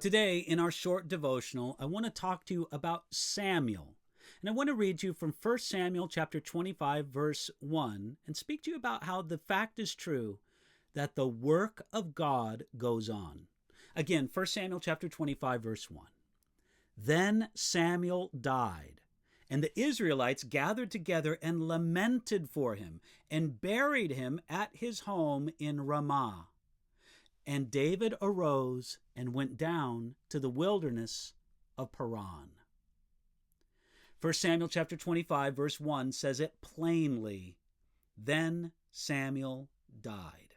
Today, in our short devotional, I want to talk to you about Samuel. And I want to read to you from 1 Samuel chapter 25, verse 1, and speak to you about how the fact is true that the work of God goes on. Again, 1 Samuel chapter 25, verse 1. Then Samuel died, and the Israelites gathered together and lamented for him, and buried him at his home in Ramah. And David arose and went down to the wilderness of Paran. 1 Samuel chapter 25, verse 1 says it plainly. Then Samuel died.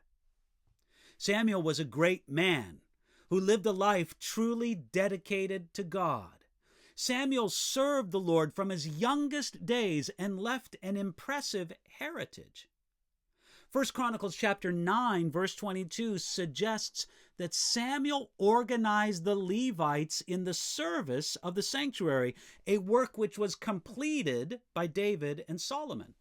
Samuel was a great man who lived a life truly dedicated to God. Samuel served the Lord from his youngest days and left an impressive heritage. 1 Chronicles chapter 9, verse 22 suggests that Samuel organized the Levites in the service of the sanctuary, a work which was completed by David and Solomon.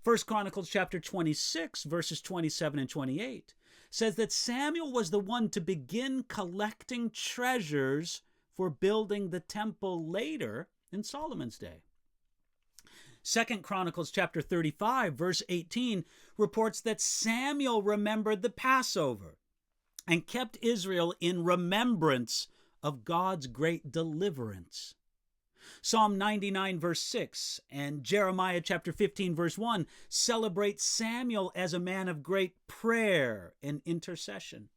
1 Chronicles chapter 26, verses 27 and 28 says that Samuel was the one to begin collecting treasures for building the temple later in Solomon's day. 2 Chronicles chapter 35, verse 18 reports that Samuel remembered the Passover and kept Israel in remembrance of God's great deliverance. Psalm 99, verse 6, and Jeremiah chapter 15, verse 1 celebrate Samuel as a man of great prayer and intercession.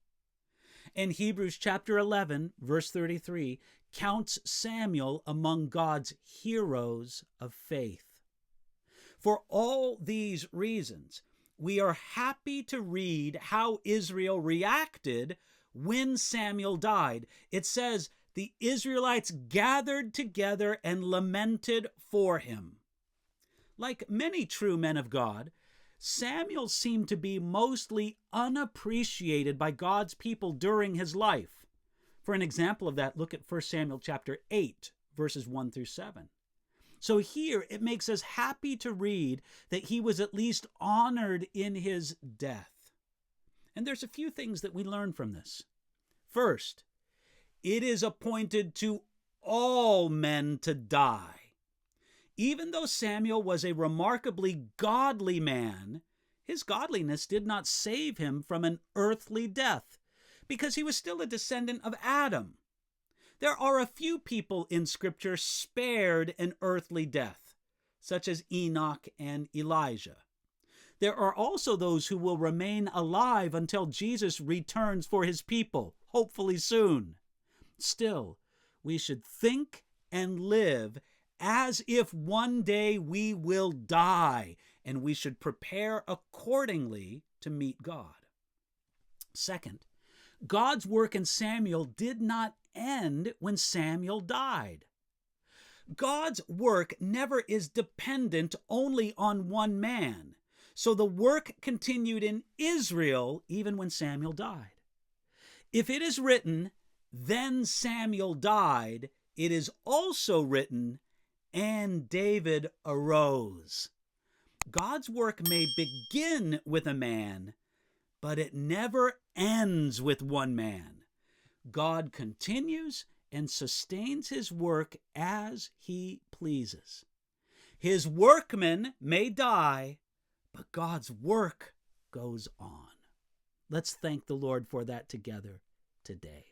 And Hebrews chapter 11, verse 33 counts Samuel among God's heroes of faith. For all these reasons, we are happy to read how Israel reacted when Samuel died. It says, the Israelites gathered together and lamented for him. Like many true men of God, Samuel seemed to be mostly unappreciated by God's people during his life. For an example of that, look at 1 Samuel chapter 8, verses 1 through 7. So here it makes us happy to read that he was at least honored in his death. And there's a few things that we learn from this. First, it is appointed to all men to die. Even though Samuel was a remarkably godly man, his godliness did not save him from an earthly death, because he was still a descendant of Adam. There are a few people in Scripture spared an earthly death, such as Enoch and Elijah. There are also those who will remain alive until Jesus returns for his people, hopefully soon. Still, we should think and live as if one day we will die, and we should prepare accordingly to meet God. Second, God's work in Samuel did not end when Samuel died. God's work never is dependent only on one man, so the work continued in Israel even when Samuel died. If it is written, then Samuel died, it is also written, and David arose. God's work may begin with a man, but it never ends with one man. God continues and sustains his work as he pleases. His workmen may die, but God's work goes on. Let's thank the Lord for that together today.